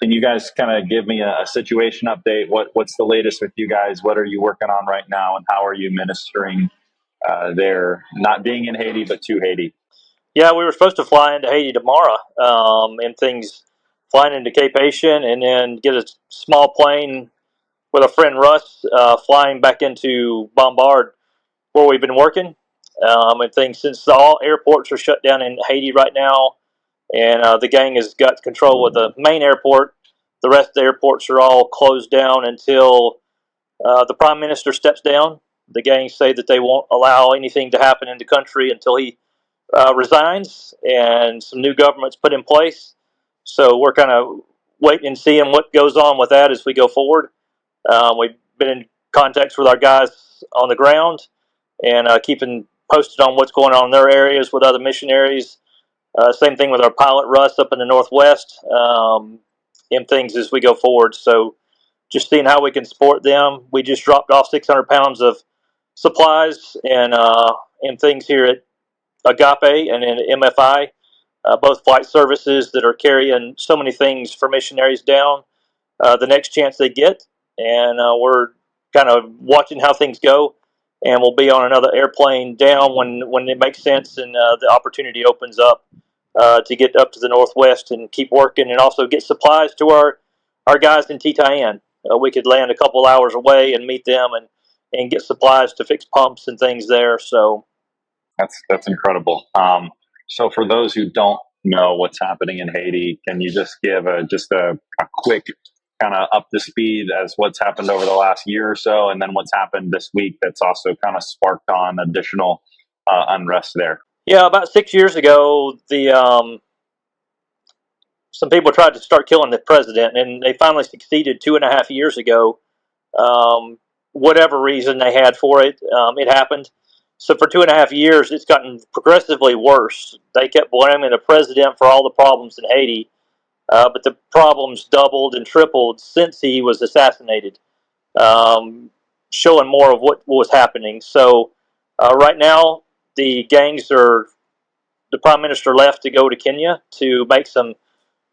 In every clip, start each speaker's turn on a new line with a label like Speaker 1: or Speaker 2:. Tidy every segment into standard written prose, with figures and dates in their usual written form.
Speaker 1: Can you guys kind of give me a situation update? What's the latest with you guys? What are you working on right now, and how are you ministering there? Not being in Haiti, but to Haiti.
Speaker 2: Yeah, we were supposed to fly into Haiti tomorrow, and things flying into Cape Haitian, and then get a small plane with a friend Russ flying back into Bombard, where we've been working. And things since all airports are shut down in Haiti right now, and the gang has got control of the main airport. The rest of the airports are all closed down until the prime minister steps down. The gang say that they won't allow anything to happen in the country until he resigns and some new government's put in place. So we're kind of waiting and seeing what goes on with that as we go forward. We've been in contacts with our guys on the ground and keeping posted on what's going on in their areas with other missionaries. Same thing with our pilot Russ up in the Northwest, and things as we go forward. So just seeing how we can support them. We just dropped off 600 pounds of supplies and things here at Agape and in MFI, both flight services that are carrying so many things for missionaries down the next chance they get. And we're kind of watching how things go. And we'll be on another airplane down when it makes sense and the opportunity opens up to get up to the Northwest and keep working and also get supplies to our guys in Titayan. We could land a couple hours away and meet them and get supplies to fix pumps and things there. So
Speaker 1: That's incredible. So for those who don't know what's happening in Haiti, can you just give a quick kind of up to speed as what's happened over the last year or so, and then what's happened this week that's also kind of sparked on additional unrest there?
Speaker 2: yeah, about 6 years ago, the some people tried to start killing the president, and they finally succeeded 2.5 years ago. Um, Whatever reason they had for it, it happened. So for 2.5 years, it's gotten progressively worse. They kept blaming the president for all the problems in Haiti, but the problems doubled and tripled since he was assassinated, um, showing more of what was happening. So right now, the gangs are. The prime minister left to go to Kenya to make some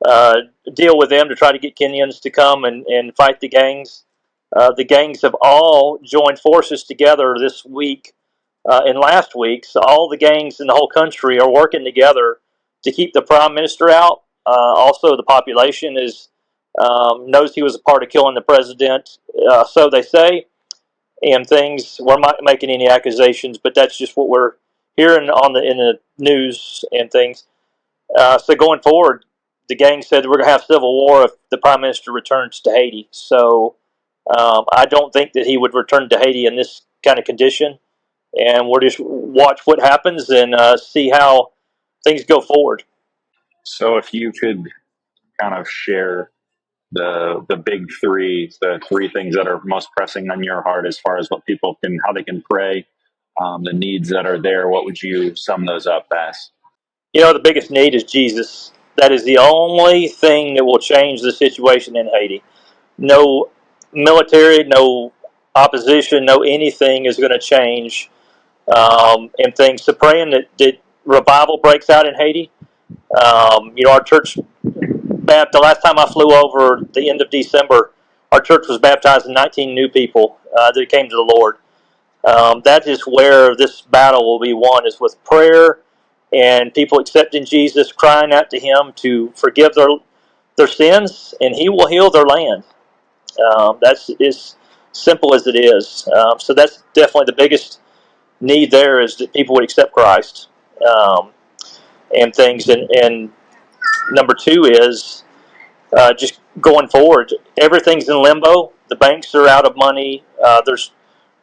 Speaker 2: uh, deal with them to try to get Kenyans to come and fight the gangs. The gangs have all joined forces together this week and last week. So all the gangs in the whole country are working together to keep the prime minister out. Also, the population is knows he was a part of killing the president. So they say, and things. We're not making any accusations, but that's just what we're hearing on the in the news and things. So going forward, the gang said we're going to have civil war if the prime minister returns to Haiti. So I don't think that he would return to Haiti in this kind of condition. And we'll just watch what happens and see how things go forward.
Speaker 1: So if you could kind of share the big three, the three things that are most pressing on your heart as far as what people can, how they can pray, the needs that are there, what would you sum those up as?
Speaker 2: You know, the biggest need is Jesus. That is the only thing that will change the situation in Haiti. No military, no opposition, no anything is going to change and things. So praying that revival breaks out in Haiti. You know, our church, the last time I flew over the end of December, our church was baptizing 19 new people that came to the Lord. That is where this battle will be won, is with prayer and people accepting Jesus, crying out to Him to forgive their sins, and He will heal their land. That's as simple as it is. So that's definitely the biggest need there, is that people would accept Christ and things. And number two is just going forward. Everything's in limbo. The banks are out of money. There's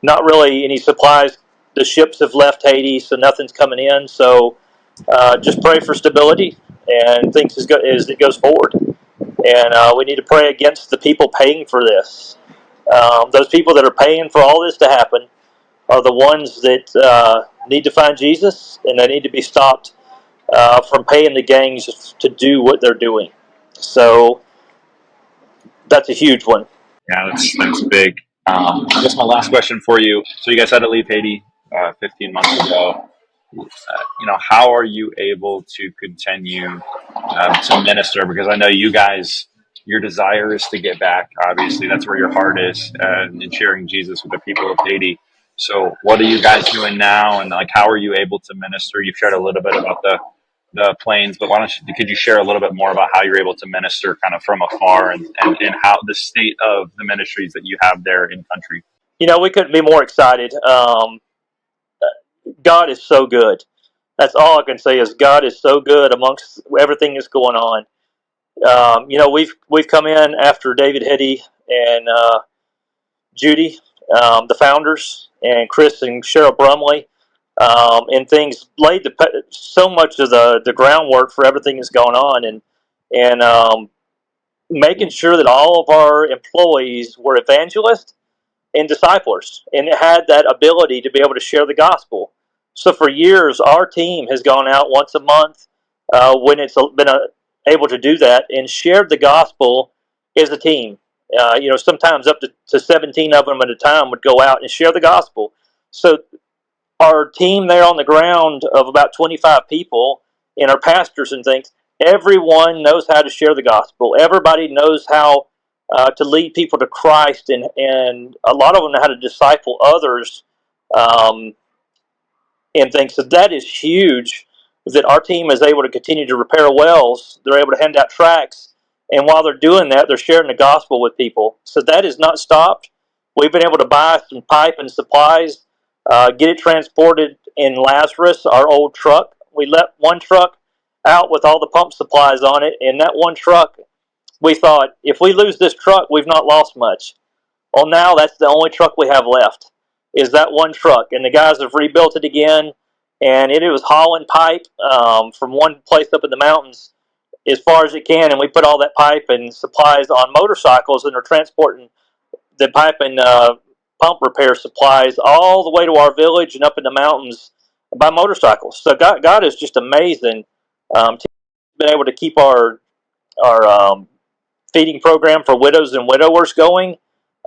Speaker 2: not really any supplies. The ships have left Haiti, so nothing's coming in. So just pray for stability and things as it goes forward. And we need to pray against the people paying for this. Those people that are paying for all this to happen are the ones that need to find Jesus, and they need to be stopped from paying the gangs to do what they're doing. So that's a huge one.
Speaker 1: Yeah, that's big. I guess my last question for you. So you guys had to leave Haiti 15 months ago. How are you able to continue to minister? Because I know you guys your desire is to get back. Obviously, that's where your heart is, in sharing Jesus with the people of Haiti. So, what are you guys doing now, and like, how are you able to minister? You've shared a little bit about the planes, but could you share a little bit more about how you're able to minister kind of from afar, and how the state of the ministries that you have there in country?
Speaker 2: We couldn't be more excited. God is so good. That's all I can say is God is so good amongst everything that's going on. We've come in after David Hetty and Judy, the founders, and Chris and Cheryl Brumley, and things laid so much of the groundwork for everything that's going on, and making sure that all of our employees were evangelists and disciplers and had that ability to be able to share the gospel. So for years, our team has gone out once a month when it's been able to do that and shared the gospel as a team. Sometimes up to 17 of them at a time would go out and share the gospel. So our team there on the ground of about 25 people and our pastors and things, everyone knows how to share the gospel. Everybody knows how to lead people to Christ, and a lot of them know how to disciple others, um, and things. So that is huge that our team is able to continue to repair wells. They're able to hand out tracts, and while they're doing that, they're sharing the gospel with people. So that has not stopped. We've been able to buy some pipe and supplies, get it transported in Lazarus, our old truck. We let one truck out with all the pump supplies on it, and that one truck, we thought, if we lose this truck, we've not lost much. Well, now that's the only truck we have left, is that one truck. And the guys have rebuilt it again, and it was hauling pipe from one place up in the mountains as far as it can. And we put all that pipe and supplies on motorcycles, and are transporting the pipe and pump repair supplies all the way to our village and up in the mountains by motorcycles. So God is just amazing. Been able to keep our feeding program for widows and widowers going.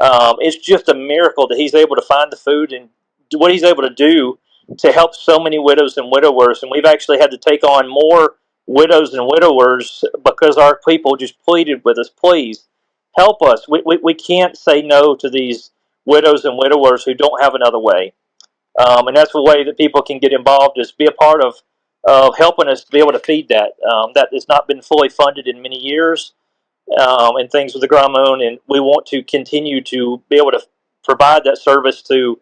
Speaker 2: It's just a miracle that he's able to find the food and do what he's able to do to help so many widows and widowers. And we've actually had to take on more widows and widowers because our people just pleaded with us, please help us. We can't say no to these widows and widowers who don't have another way. And that's the way that people can get involved, is be a part of helping us to be able to feed that. That has not been fully funded in many years, and things with the Grand Moon, and we want to continue to be able to provide that service to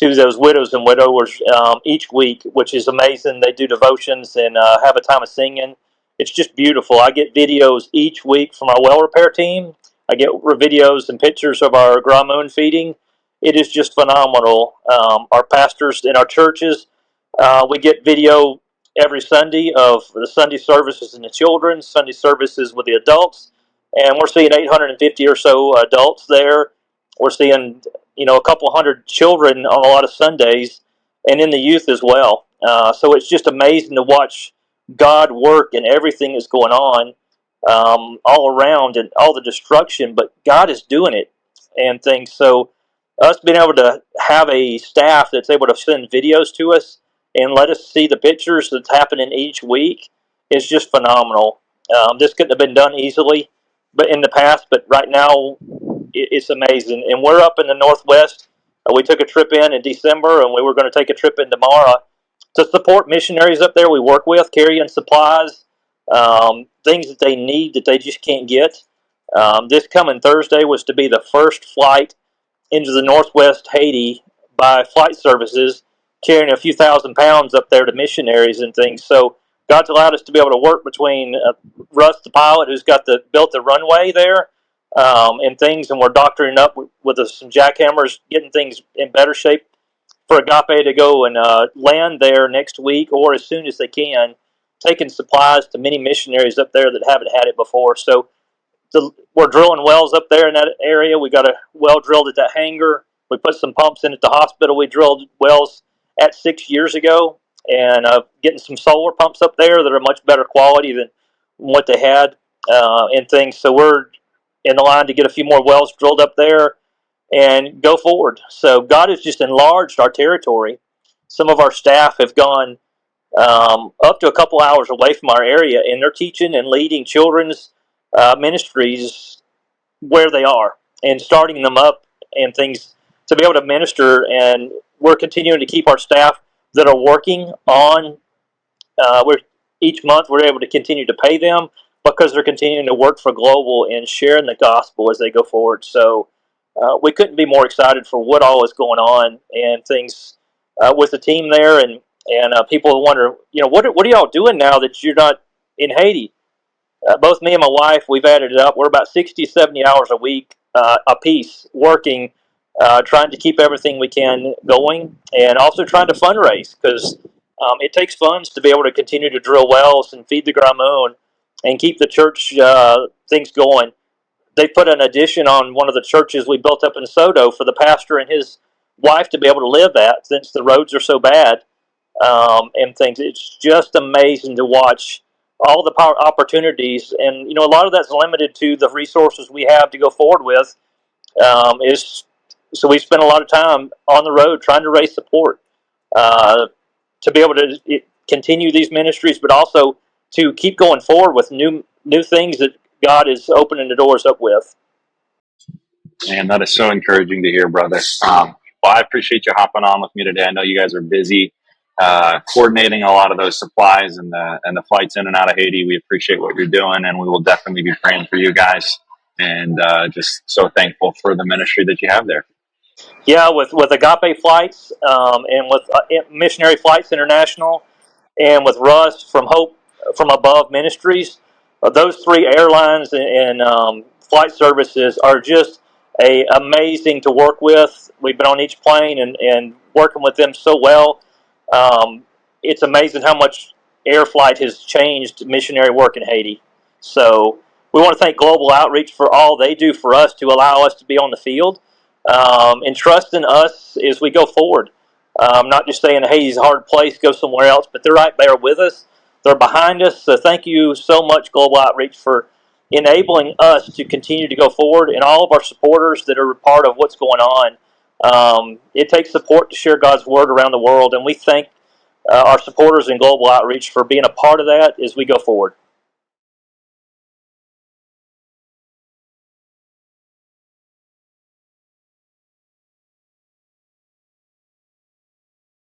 Speaker 2: those widows and widowers each week, which is amazing. They do devotions and have a time of singing. It's just beautiful. I get videos each week from our well repair team. I get videos and pictures of our Grand Moon feeding. It is just phenomenal. Our pastors in our churches, we get video every Sunday of the Sunday services and the children, Sunday services with the adults, and we're seeing 850 or so adults there. We're seeing a couple hundred children on a lot of Sundays, and in the youth as well. So it's just amazing to watch God work and everything that's going on all around and all the destruction, but God is doing it and things. So us being able to have a staff that's able to send videos to us and let us see the pictures that's happening each week is just phenomenal. This couldn't have been done easily, but in the past, but right now it's amazing. And we're up in the Northwest. We took a trip in December, and we were going to take a trip in tomorrow to support missionaries up there we work with, carrying supplies, things that they need that they just can't get. This coming Thursday was to be the first flight into the Northwest Haiti by flight services, carrying a few thousand pounds up there to missionaries and things. So God's allowed us to be able to work between Russ, the pilot, who's built the runway there, and things, and we're doctoring up with some jackhammers, getting things in better shape for Agape to go and land there next week or as soon as they can, taking supplies to many missionaries up there that haven't had it before. So we're drilling wells up there in that area. We got a well drilled at that hangar. We put some pumps in at the hospital. We drilled wells at 6 years ago, and getting some solar pumps up there that are much better quality than what they had, and things. So we're in the line to get a few more wells drilled up there and go forward. So God has just enlarged our territory. Some of our staff have gone up to a couple hours away from our area, and they're teaching and leading children's ministries where they are and starting them up and things to be able to minister. And we're continuing to keep our staff that are working on. We're each month we're able to continue to pay them because they're continuing to work for Global and sharing the gospel as they go forward. So we couldn't be more excited for what all is going on and things with the team there. And people wonder, what are y'all doing now that you're not in Haiti? Both me and my wife, we've added it up. We're about 60, 70 hours a week a piece working, trying to keep everything we can going, and also trying to fundraise because it takes funds to be able to continue to drill wells and feed the Gramoon and keep the church things going. They put an addition on one of the churches we built up in Soto for the pastor and his wife to be able to live at since the roads are so bad and things. It's just amazing to watch all the power opportunities, and a lot of that's limited to the resources we have to go forward with. Is so we spend a lot of time on the road trying to raise support to be able to continue these ministries, but also to keep going forward with new things that God is opening the doors up with.
Speaker 1: Man, that is so encouraging to hear, brother. Well, I appreciate you hopping on with me today. I know you guys are busy coordinating a lot of those supplies and the flights in and out of Haiti. We appreciate what you're doing, and we will definitely be praying for you guys. And just so thankful for the ministry that you have there.
Speaker 2: Yeah, with Agape Flights and with Missionary Flights International and with Russ from Hope from Above Ministries, those three airlines and flight services are just amazing to work with. We've been on each plane and working with them so well. It's amazing how much air flight has changed missionary work in Haiti. So we want to thank Global Outreach for all they do for us to allow us to be on the field and trust in us as we go forward. Not just saying Haiti's a hard place, go somewhere else, but they're right there with us. They're behind us. So thank you so much, Global Outreach, for enabling us to continue to go forward, and all of our supporters that are a part of what's going on. It takes support to share God's word around the world, and we thank our supporters in Global Outreach for being a part of that as we go forward.